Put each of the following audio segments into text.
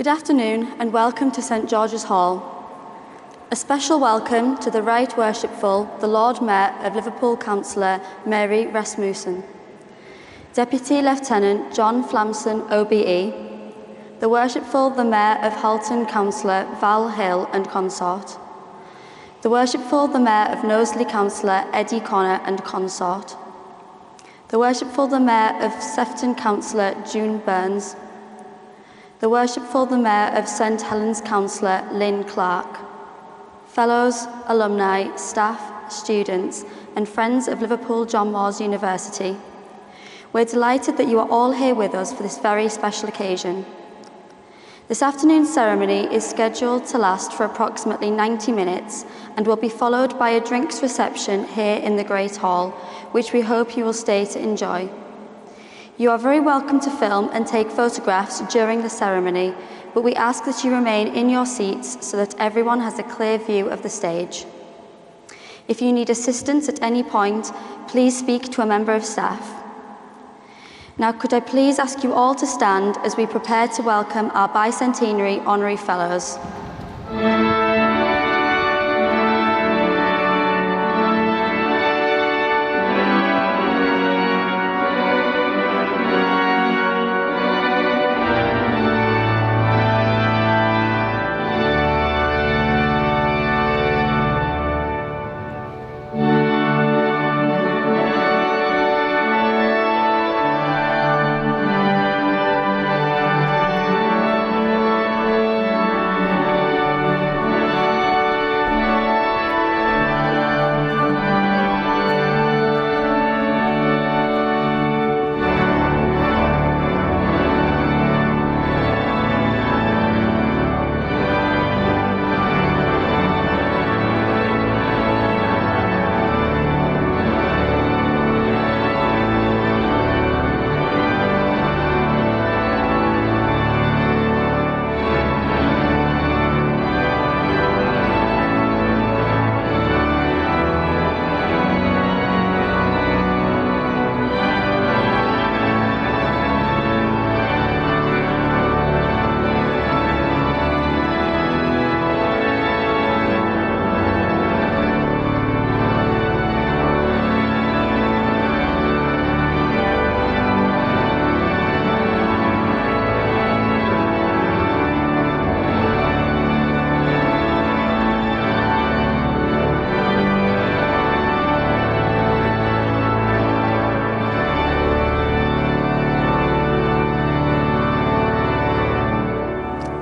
Good afternoon and welcome to St George's Hall. A special welcome to the Right Worshipful, the Lord Mayor of Liverpool Councillor Mary Rasmussen, Deputy Lieutenant John Flamson OBE, the Worshipful, the Mayor of Halton Councillor Val Hill and Consort, the Worshipful, the Mayor of Knowsley Councillor Eddie Connor and Consort, the Worshipful, the Mayor of Sefton Councillor June Burns, the Worshipful, the Mayor of St Helens Councillor Lynn Clark, fellows, alumni, staff, students and friends of Liverpool John Moores University. We're delighted that you are all here with us for this very special occasion. This afternoon's ceremony is scheduled to last for approximately 90 minutes and will be followed by a drinks reception here in the Great Hall, which we hope you will stay to enjoy. You are very welcome to film and take photographs during the ceremony, but we ask that you remain in your seats so that everyone has a clear view of the stage. If you need assistance at any point, please speak to a member of staff. Now, could I please ask you all to stand as we prepare to welcome our Bicentenary Honorary Fellows.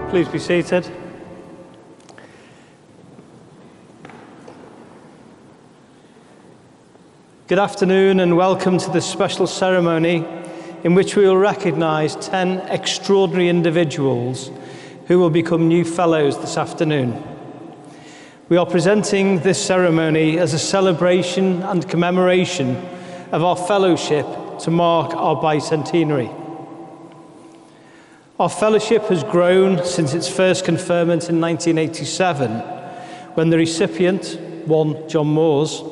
Please be seated. Good afternoon and welcome to this special ceremony in which we will recognise 10 extraordinary individuals who will become new fellows this afternoon. We are presenting this ceremony as a celebration and commemoration of our fellowship to mark our bicentenary. Our fellowship has grown since its first conferment in 1987, when the recipient, one John Moores,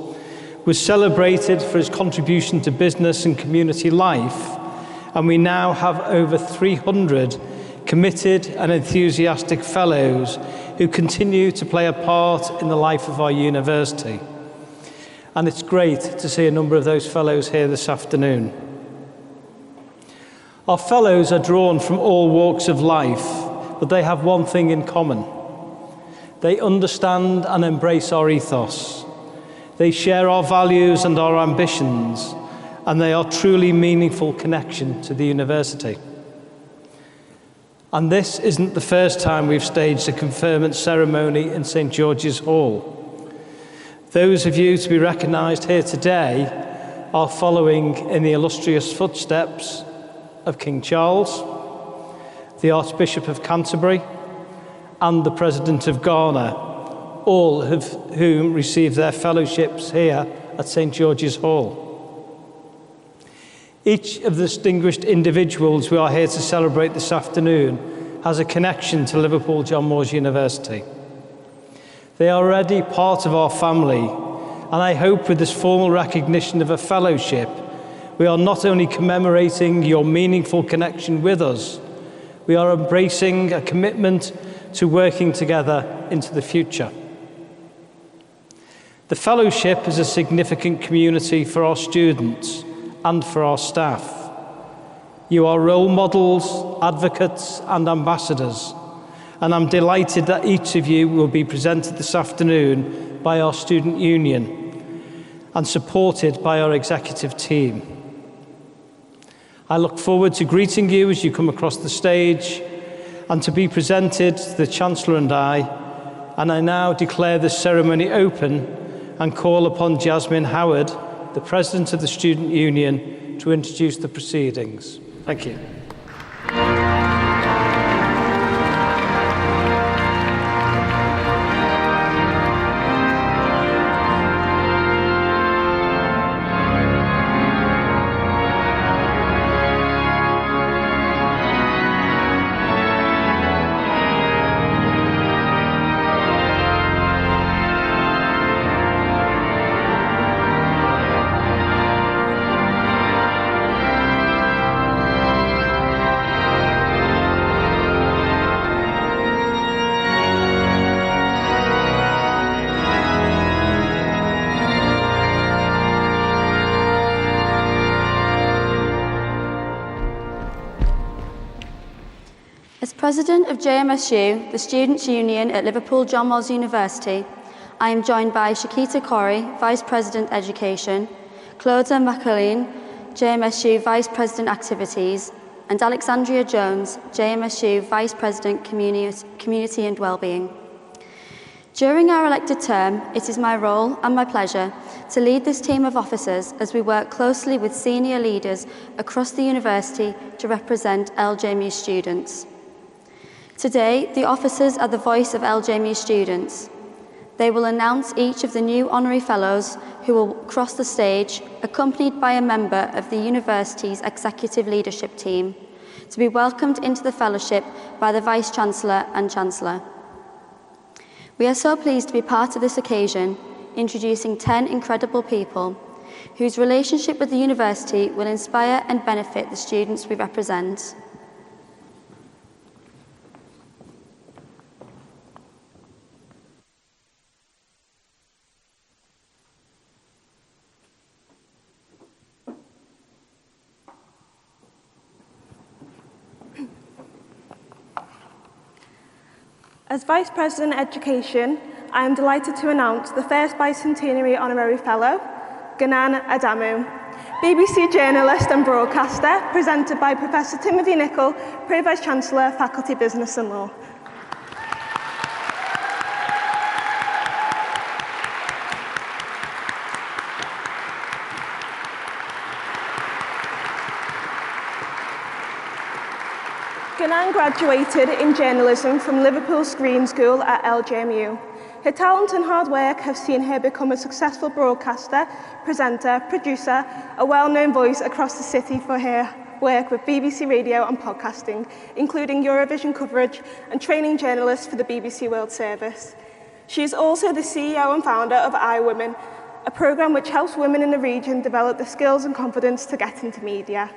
was celebrated for his contribution to business and community life, and we now have over 300 committed and enthusiastic fellows who continue to play a part in the life of our university. And it's great to see a number of those fellows here this afternoon. Our fellows are drawn from all walks of life, but they have one thing in common. They understand and embrace our ethos. They share our values and our ambitions, and they are truly meaningful connection to the university. And this isn't the first time we've staged a conferment ceremony in St George's Hall. Those of you to be recognised here today are following in the illustrious footsteps of King Charles, the Archbishop of Canterbury, and the President of Ghana, all of whom received their fellowships here at St George's Hall. Each of the distinguished individuals we are here to celebrate this afternoon has a connection to Liverpool John Moores University. They are already part of our family, and I hope with this formal recognition of a fellowship, we are not only commemorating your meaningful connection with us, We are embracing a commitment to working together into the future. The Fellowship is a significant community for our students and for our staff. You are role models, advocates and ambassadors, and I'm delighted that each of you will be presented this afternoon by our student union and supported by our executive team. I look forward to greeting you as you come across the stage and to be presented to the Chancellor and I now declare the ceremony open and call upon Jasmine Howard, the President of the Student Union, to introduce the proceedings. Thank you. As President of JMUSU, the Students' Union at Liverpool John Moores University, I am joined by Nikita Parris, Vice President Education, Claudia McAleen, JMUSU Vice President Activities, and Alexandria Jones, JMUSU Vice President Community and Wellbeing. During our elected term, it is my role and my pleasure to lead this team of officers as we work closely with senior leaders across the university to represent LJMU students. Today, the officers are the voice of LJMU students. They will announce each of the new Honorary Fellows who will cross the stage, accompanied by a member of the university's executive leadership team, to be welcomed into the Fellowship by the Vice-Chancellor and Chancellor. We are so pleased to be part of this occasion, introducing 10 incredible people whose relationship with the university will inspire and benefit the students we represent. As Vice President Education, I am delighted to announce the first Bicentenary Honorary Fellow, Ganan Adamu, BBC journalist and broadcaster, presented by Professor Timothy Nicol, Pro Vice Chancellor, Faculty Business and Law. Ganan graduated in journalism from Liverpool Screen School at LJMU. Her talent and hard work have seen her become a successful broadcaster, presenter, producer, a well-known voice across the city for her work with BBC Radio and podcasting, including Eurovision coverage and training journalists for the BBC World Service. She is also the CEO and founder of iWomen, a programme which helps women in the region develop the skills and confidence to get into media.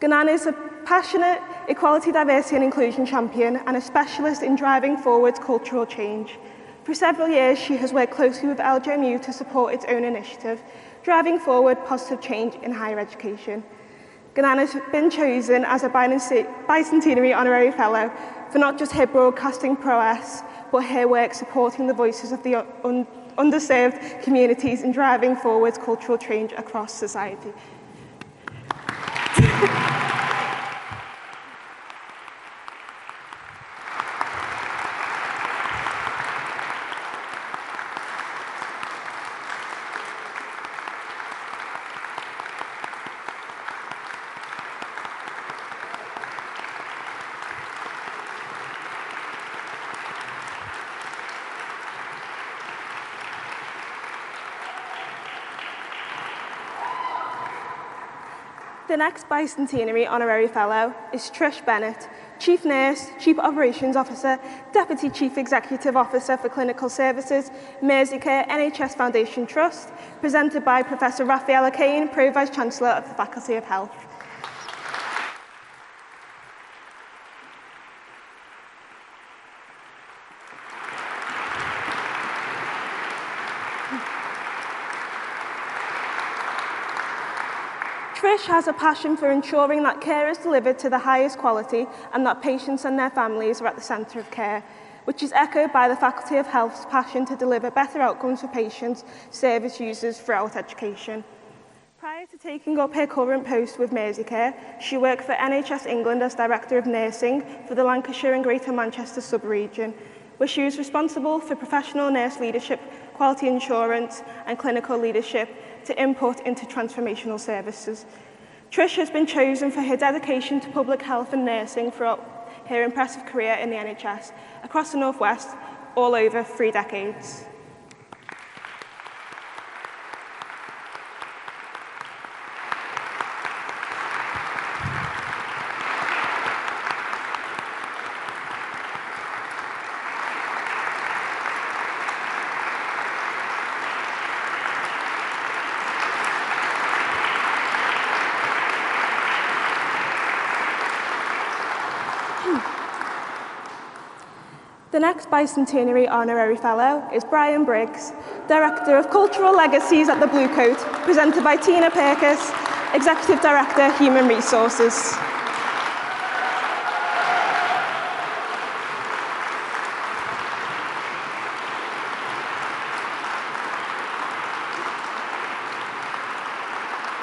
Ganan is a passionate equality, diversity and inclusion champion and a specialist in driving forward cultural change. For several years, she has worked closely with LJMU to support its own initiative, driving forward positive change in higher education. Ganan has been chosen as a Bicentenary Honorary Fellow for not just her broadcasting prowess, but her work supporting the voices of the underserved communities and driving forward cultural change across society. The next Bicentenary Honorary Fellow is Trish Bennett, Chief Nurse, Chief Operations Officer, Deputy Chief Executive Officer for Clinical Services, Merseycare NHS Foundation Trust, presented by Professor Raphaela Cain, Pro Vice Chancellor of the Faculty of Health. Trish has a passion for ensuring that care is delivered to the highest quality and that patients and their families are at the centre of care, which is echoed by the Faculty of Health's passion to deliver better outcomes for patients, service users throughout education. Prior to taking up her current post with Merseycare, she worked for NHS England as Director of Nursing for the Lancashire and Greater Manchester sub-region, where she was responsible for professional nurse leadership, quality assurance and clinical leadership to input into transformational services. Trish has been chosen for her dedication to public health and nursing throughout her impressive career in the NHS across the North West, all over 3 decades. The next Bicentenary Honorary Fellow is Brian Briggs, Director of Cultural Legacies at the Blue Coat, presented by Tina Perkis, Executive Director, Human Resources.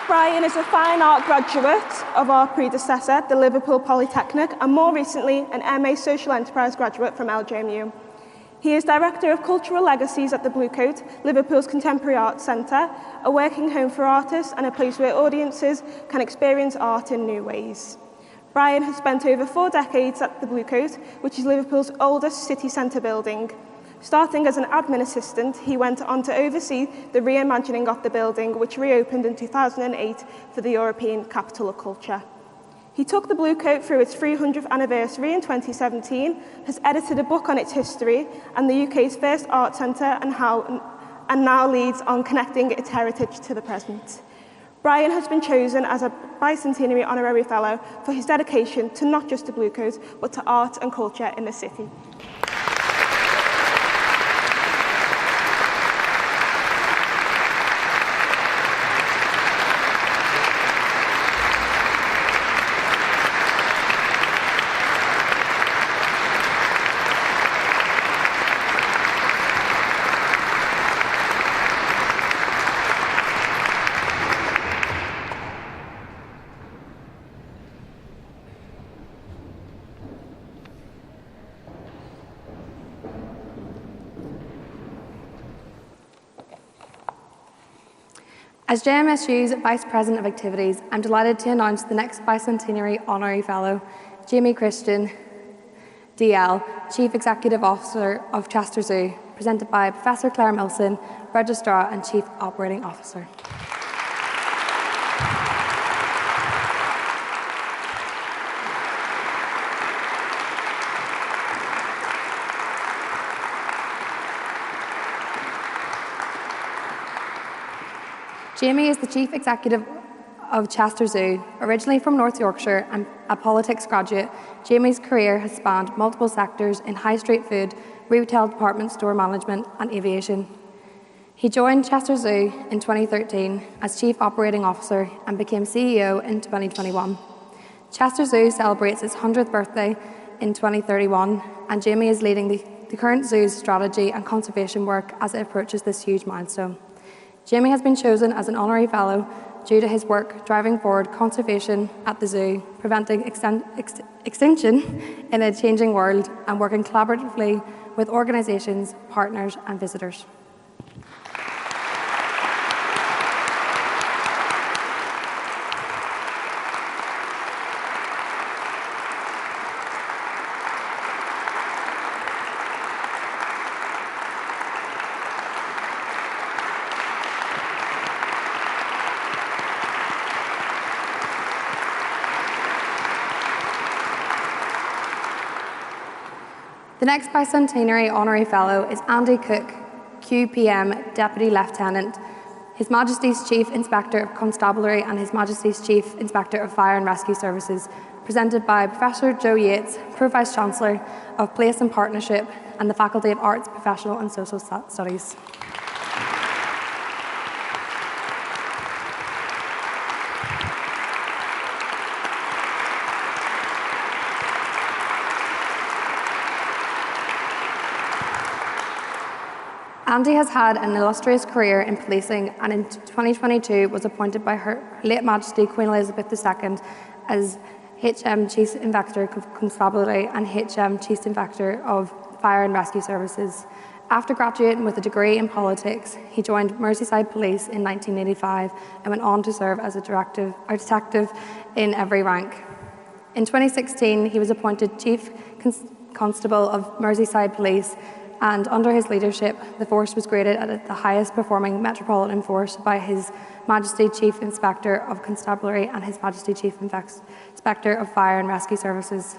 Brian is a fine art graduate of our predecessor, the Liverpool Polytechnic, and more recently, an MA Social Enterprise graduate from LJMU. He is Director of Cultural Legacies at the Blue Coat, Liverpool's Contemporary Arts Centre, a working home for artists and a place where audiences can experience art in new ways. Brian has spent over 4 decades at the Blue Coat, which is Liverpool's oldest city centre building. Starting as an admin assistant, he went on to oversee the reimagining of the building, which reopened in 2008 for the European Capital of Culture. He took the Blue Coat through its 300th anniversary in 2017, has edited a book on its history and the UK's first art centre and now leads on connecting its heritage to the present. Brian has been chosen as a Bicentenary Honorary Fellow for his dedication to not just the Blue Coat, but to art and culture in the city. As JMSU's Vice President of Activities, I'm delighted to announce the next Bicentenary Honorary Fellow, Jamie Christian, DL, Chief Executive Officer of Chancellors Address, presented by Professor Claire Milson, Registrar and Chief Operating Officer. Jamie is the Chief Executive of Chancellors Address. Originally from North Yorkshire and a politics graduate, Jamie's career has spanned multiple sectors in high street food, retail department store management and aviation. He joined Chancellors Address in 2013 as Chief Operating Officer and became CEO in 2021. Chancellors Address celebrates its 100th birthday in 2031 and Jamie is leading the current zoo's strategy and conservation work as it approaches this huge milestone. Jamie has been chosen as an Honorary Fellow due to his work driving forward conservation at the zoo, preventing extinction in a changing world, and working collaboratively with organisations, partners and visitors. The next Bicentenary Honorary Fellow is Andy Cook, QPM Deputy Lieutenant, His Majesty's Chief Inspector of Constabulary and His Majesty's Chief Inspector of Fire and Rescue Services, presented by Professor Joe Yates, Pro-Vice Chancellor of Place and Partnership and the Faculty of Arts, Professional and Social Studies. Andy has had an illustrious career in policing, and in 2022 was appointed by Her late Majesty Queen Elizabeth II as HM Chief Inspector of Constabulary and HM Chief Inspector of Fire and Rescue Services. After graduating with a degree in politics, he joined Merseyside Police in 1985 and went on to serve as a detective in every rank. In 2016, he was appointed Chief Constable of Merseyside Police, and under his leadership, the force was graded at the highest performing metropolitan force by His Majesty Chief Inspector of Constabulary and His Majesty Chief Inspector of Fire and Rescue Services.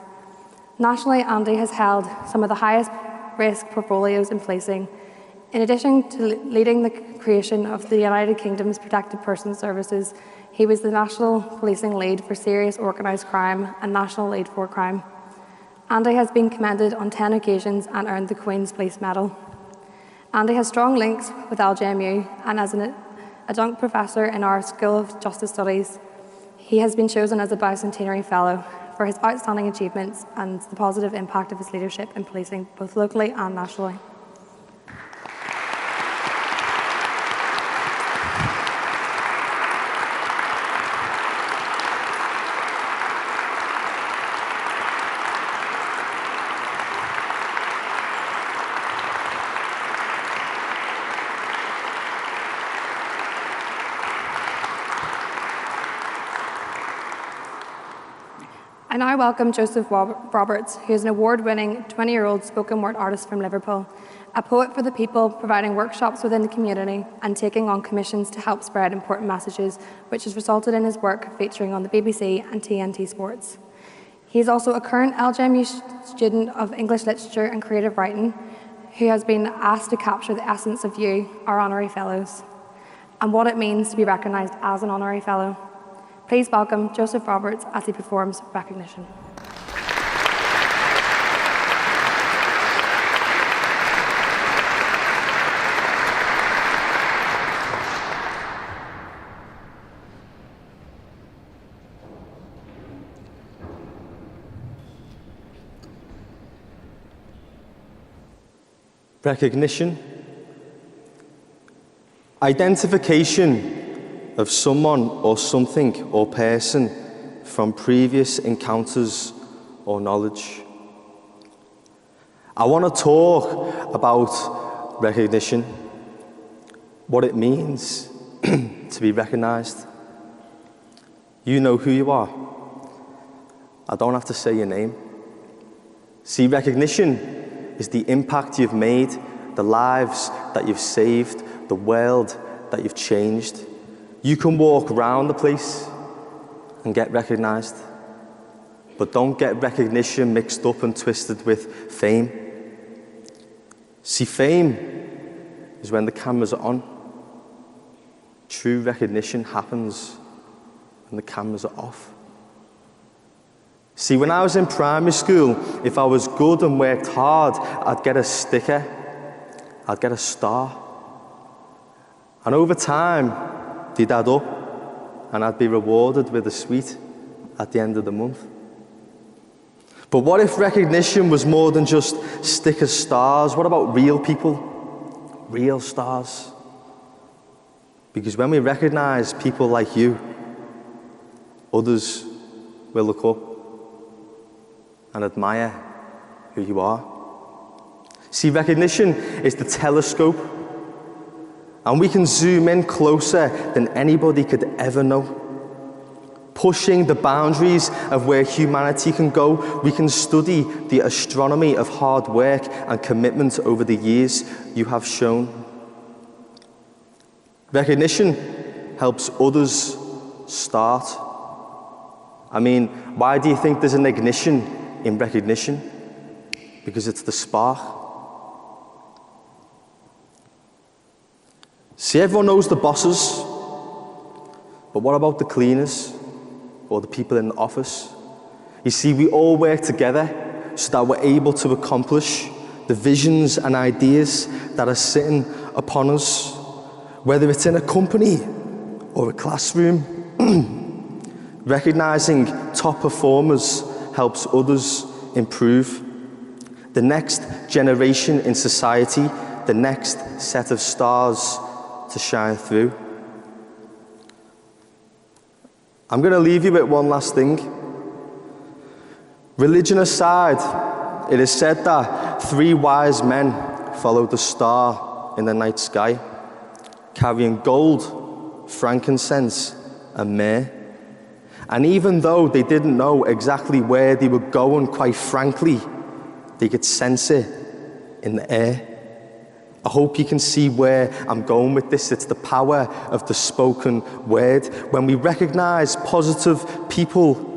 Nationally, Andy has held some of the highest risk portfolios in policing. In addition to leading the creation of the United Kingdom's Protected Persons Services, he was the National Policing Lead for Serious Organised Crime and National Lead for Crime. Andy has been commended on 10 occasions and earned the Queen's Police Medal. Andy has strong links with LJMU, and as an adjunct professor in our School of Justice Studies, he has been chosen as a Bicentenary Fellow for his outstanding achievements and the positive impact of his leadership in policing, both locally and nationally. I now welcome Joseph Roberts, who is an award-winning 20-year-old spoken word artist from Liverpool, a poet for the people, providing workshops within the community and taking on commissions to help spread important messages, which has resulted in his work featuring on the BBC and TNT Sports. He is also a current LJMU student of English Literature and Creative Writing, who has been asked to capture the essence of you, our Honorary Fellows, and what it means to be recognised as an Honorary Fellow. Please welcome Joseph Roberts as he performs recognition. Recognition. Identification of someone or something or person from previous encounters or knowledge. I want to talk about recognition, what it means to be recognised. You know who you are. I don't have to say your name. See, recognition is the impact you've made, the lives that you've saved, the world that you've changed. You can walk around the place and get recognised, but don't get recognition mixed up and twisted with fame. See, fame is when the cameras are on. True recognition happens when the cameras are off. See, when I was in primary school, if I was good and worked hard, I'd get a sticker, I'd get a star. And over time, they'd add up, and I'd be rewarded with a sweet at the end of the month. But what if recognition was more than just sticker stars? What about real people? Real stars? Because when we recognise people like you, others will look up and admire who you are. See, recognition is the telescope, and we can zoom in closer than anybody could ever know. Pushing the boundaries of where humanity can go, we can study the astronomy of hard work and commitment over the years you have shown. Recognition helps others start. I mean, why do you think there's an ignition in recognition? Because it's the spark. See, everyone knows the bosses, but what about the cleaners or the people in the office? You see, we all work together so that we're able to accomplish the visions and ideas that are sitting upon us, whether it's in a company or a classroom. Recognizing top performers helps others improve. The next generation in society the next set of stars to shine through. I'm going to leave you with one last thing. Religion aside, it is said that 3 wise men followed the star in the night sky, carrying gold, frankincense, and myrrh. And even though they didn't know exactly where they were going, quite frankly, they could sense it in the air. I hope you can see where I'm going with this. It's the power of the spoken word. When we recognize positive people,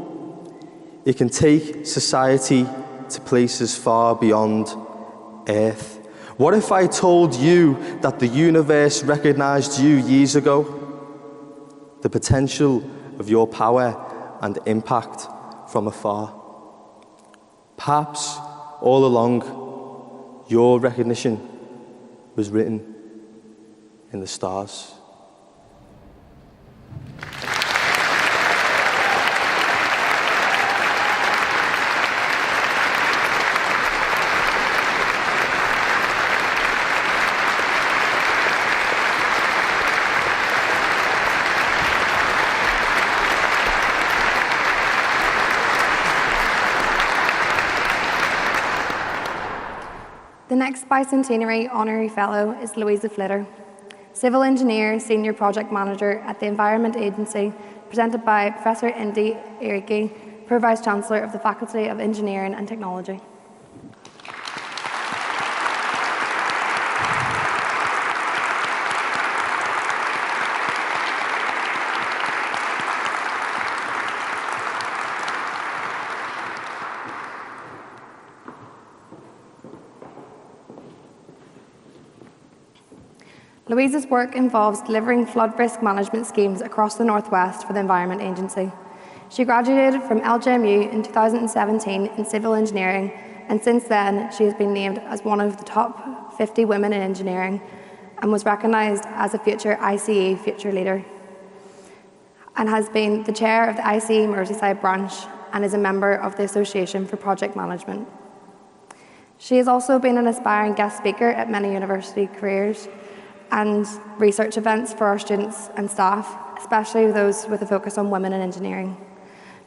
it can take society to places far beyond Earth. What if I told you that the universe recognized you years ago? The potential of your power and impact from afar. Perhaps all along, your recognition was written in the stars. The next Bicentenary Honorary Fellow is Louisa Flitter, Civil Engineer, Senior Project Manager at the Environment Agency, presented by Professor Indy Iriki, Pro-Vice Chancellor of the Faculty of Engineering and Technology. Louisa's work involves delivering flood risk management schemes across the Northwest for the Environment Agency. She graduated from LJMU in 2017 in civil engineering, and since then she has been named as one of the top 50 women in engineering and was recognised as a future ICE Future Leader, and has been the chair of the ICE Merseyside branch and is a member of the Association for Project Management. She has also been an aspiring guest speaker at many university careers and research events for our students and staff, especially those with a focus on women in engineering.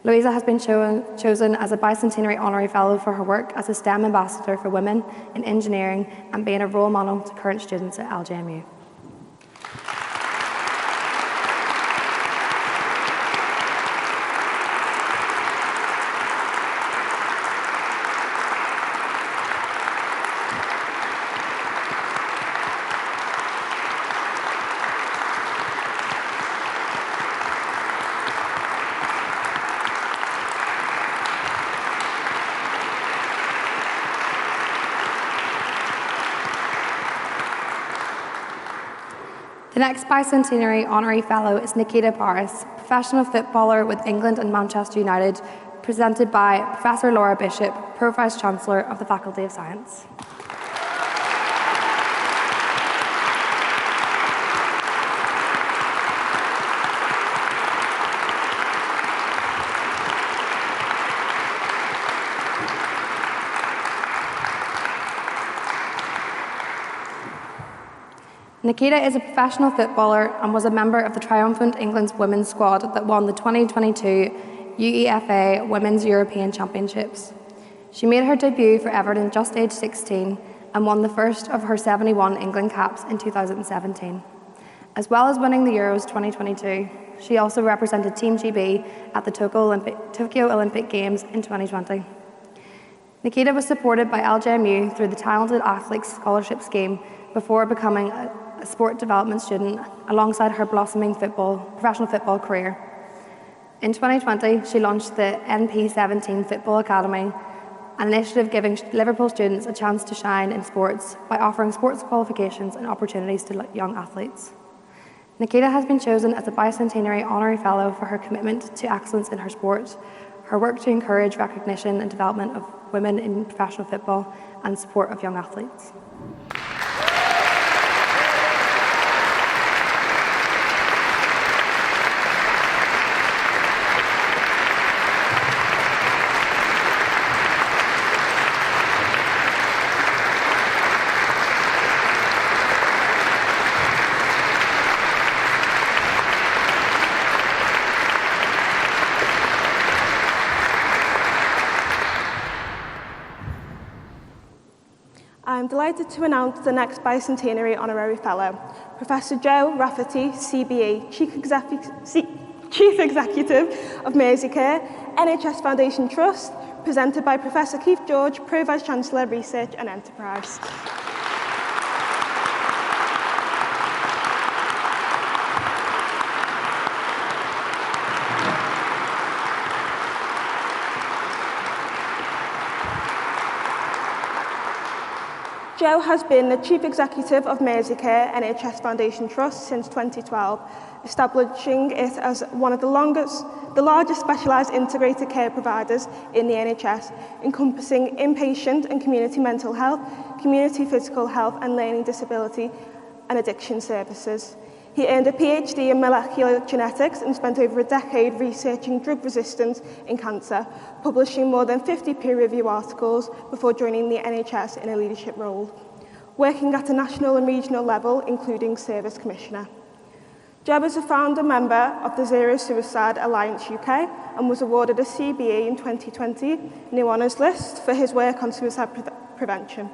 Louisa has been chosen as a Bicentenary Honorary Fellow for her work as a STEM ambassador for women in engineering and being a role model to current students at LJMU. The next Bicentenary Honorary Fellow is Nikita Parris, professional footballer with England and Manchester United, presented by Professor Laura Bishop, Pro-Vice Chancellor of the Faculty of Science. Nikita is a professional footballer and was a member of the triumphant England's women's squad that won the 2022 UEFA Women's European Championships. She made her debut for Everton just aged 16 and won the first of her 71 England caps in 2017. As well as winning the Euros 2022, she also represented Team GB at the Tokyo Olympic Games in 2020. Nikita was supported by LJMU through the Talented Athletes Scholarship Scheme before becoming a sport development student alongside her blossoming professional football career. In 2020, she launched the NP17 Football Academy, an initiative giving Liverpool students a chance to shine in sports by offering sports qualifications and opportunities to young athletes. Nikita has been chosen as a Bicentenary Honorary Fellow for her commitment to excellence in her sport, her work to encourage recognition and development of women in professional football, and support of young athletes. I'm delighted to announce the next Bicentenary Honorary Fellow, Professor Joe Rafferty, CBE, Chief Executive of Merseycare, NHS Foundation Trust, presented by Professor Keith George, Pro Vice-Chancellor, Research and Enterprise. Joe has been the Chief Executive of Merseycare NHS Foundation Trust since 2012, establishing it as one of the largest specialised integrated care providers in the NHS, encompassing inpatient and community mental health, community physical health and learning disability and addiction services. He earned a PhD in molecular genetics and spent over a decade researching drug resistance in cancer, publishing more than 50 peer-reviewed articles before joining the NHS in a leadership role, working at a national and regional level, including Service Commissioner. Joe is a founder member of the Zero Suicide Alliance UK and was awarded a CBE in 2020 New Honours List for his work on suicide prevention.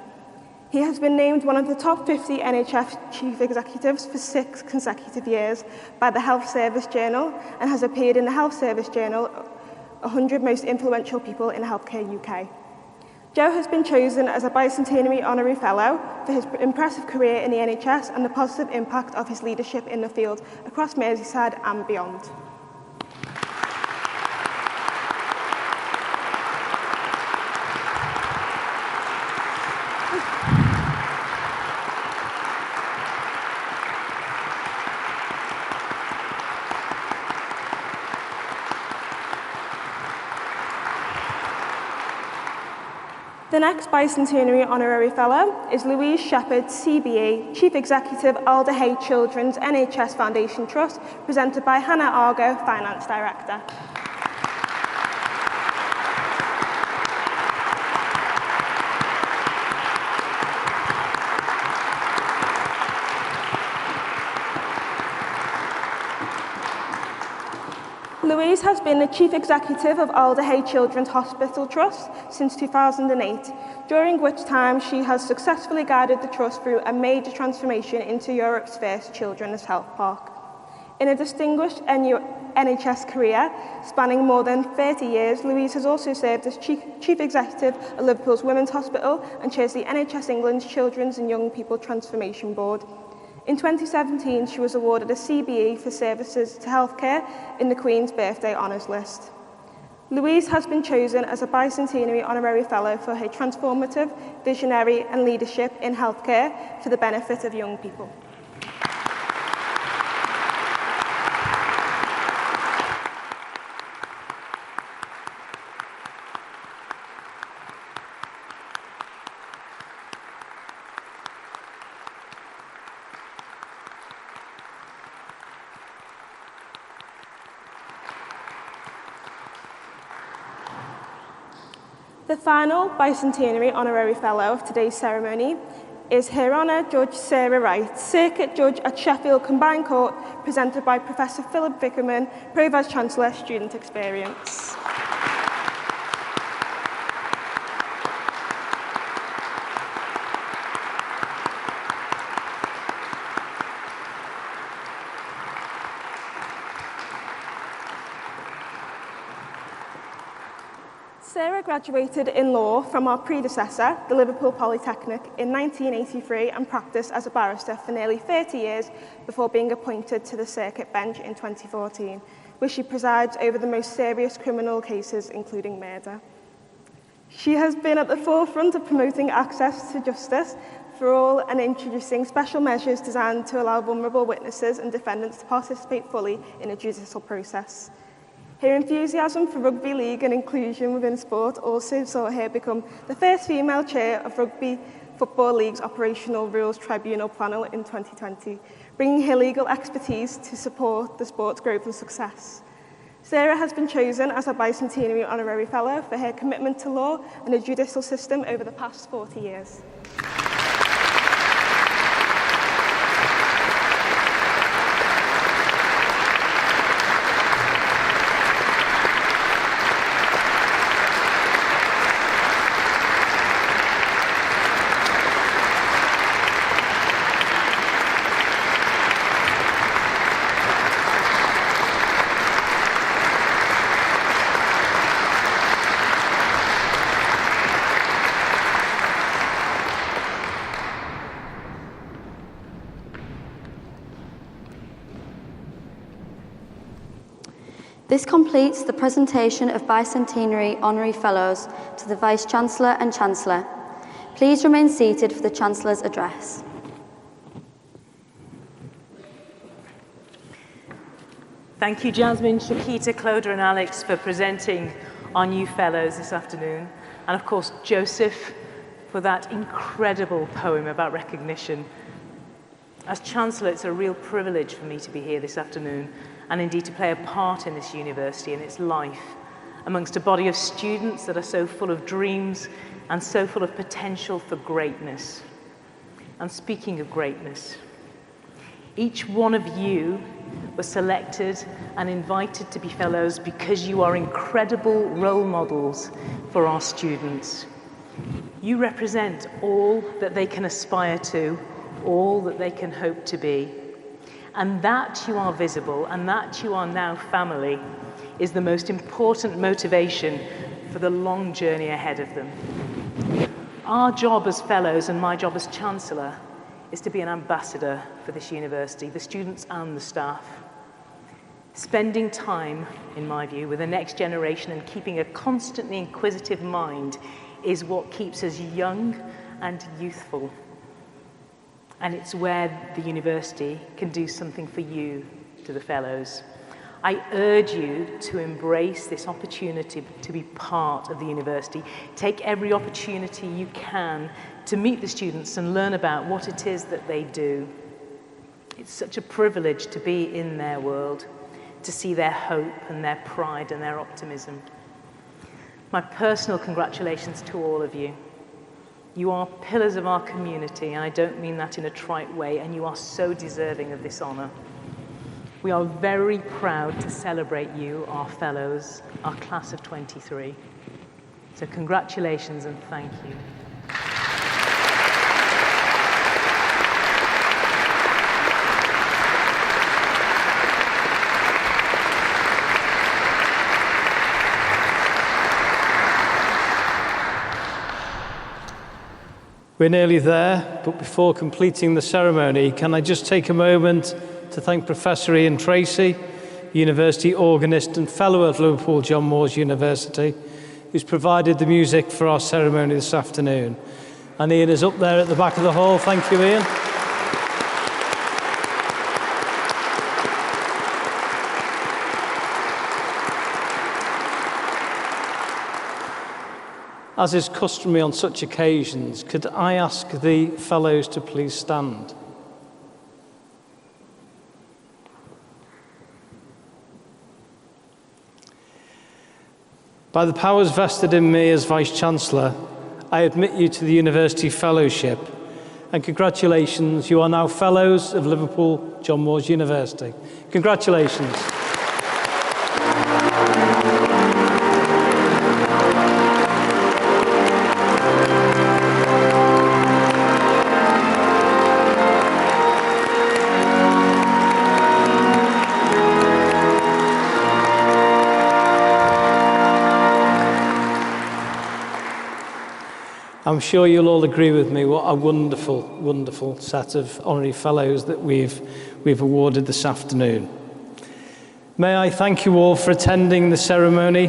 He has been named one of the top 50 NHS Chief Executives for 6 consecutive years by the Health Service Journal and has appeared in the Health Service Journal 100 Most Influential People in Healthcare UK. Joe has been chosen as a Bicentenary Honorary Fellow for his impressive career in the NHS and the positive impact of his leadership in the field across Merseyside and beyond. The next Bicentenary Honorary Fellow is Louise Shepard, CBE, Chief Executive, Alder Hey Children's NHS Foundation Trust, presented by Hannah Argo, Finance Director. Louise has been the Chief Executive of Alder Hey Children's Hospital Trust since 2008, during which time she has successfully guided the Trust through a major transformation into Europe's first children's health park. In a distinguished NHS career spanning more than 30 years, Louise has also served as Chief Executive of Liverpool's Women's Hospital and chairs the NHS England's Children's and Young People Transformation Board. In 2017, she was awarded a CBE for services to healthcare in the Queen's Birthday Honours List. Louise has been chosen as a Bicentenary Honorary Fellow for her transformative, visionary and leadership in healthcare for the benefit of young people. The final Bicentenary Honorary Fellow of today's ceremony is Her Honour Judge Sarah Wright, Circuit Judge at Sheffield Combined Court, presented by Professor Philip Vickerman, Pro Vice-Chancellor, Student Experience. Sarah graduated in law from our predecessor, the Liverpool Polytechnic, in 1983 and practiced as a barrister for nearly 30 years before being appointed to the circuit bench in 2014, where she presides over the most serious criminal cases, including murder. She has been at the forefront of promoting access to justice for all and introducing special measures designed to allow vulnerable witnesses and defendants to participate fully in the judicial process. Her enthusiasm for rugby league and inclusion within sport also saw her become the first female chair of Rugby Football League's Operational Rules Tribunal panel in 2020, bringing her legal expertise to support the sport's growth and success. Sarah has been chosen as a Bicentenary Honorary Fellow for her commitment to law and the judicial system over the past 40 years. This completes the presentation of Bicentenary Honorary Fellows to the Vice-Chancellor and Chancellor. Please remain seated for the Chancellor's Address. Thank you, Jasmine, Shakita, Clodagh and Alex for presenting our new Fellows this afternoon. And of course, Joseph for that incredible poem about recognition. As Chancellor, it's a real privilege for me to be here this afternoon and indeed to play a part in this university and its life amongst a body of students that are so full of dreams and so full of potential for greatness. And speaking of greatness, each one of you was selected and invited to be fellows because you are incredible role models for our students. You represent all that they can aspire to, all that they can hope to be. And that you are visible and that you are now family is the most important motivation for the long journey ahead of them. Our job as fellows and my job as Chancellor is to be an ambassador for this university, the students and the staff. Spending time, in my view, with the next generation and keeping a constantly inquisitive mind is what keeps us young and youthful. And it's where the university can do something for you, to the fellows. I urge you to embrace this opportunity to be part of the university. Take every opportunity you can to meet the students and learn about what it is that they do. It's such a privilege to be in their world, to see their hope and their pride and their optimism. My personal congratulations to all of you. You are pillars of our community, and I don't mean that in a trite way, and you are so deserving of this honour. We are very proud to celebrate you, our fellows, our class of 23. So congratulations and thank you. We're nearly there, but before completing the ceremony, can I just take a moment to thank Professor Ian Tracy, University organist and Fellow of Liverpool John Moores University, who's provided the music for our ceremony this afternoon. And Ian is up there at the back of the hall. Thank you, Ian. As is customary on such occasions, could I ask the fellows to please stand? By the powers vested in me as Vice-Chancellor, I admit you to the University Fellowship, and congratulations, you are now Fellows of Liverpool John Moores University. Congratulations. I'm sure you'll all agree with me what a wonderful, wonderful set of honorary fellows that we've awarded this afternoon. May I thank you all for attending the ceremony,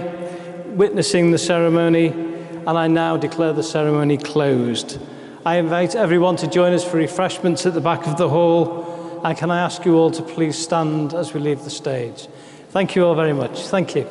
witnessing the ceremony, and I now declare the ceremony closed. I invite everyone to join us for refreshments at the back of the hall, and can I ask you all to please stand as we leave the stage. Thank you all very much. Thank you.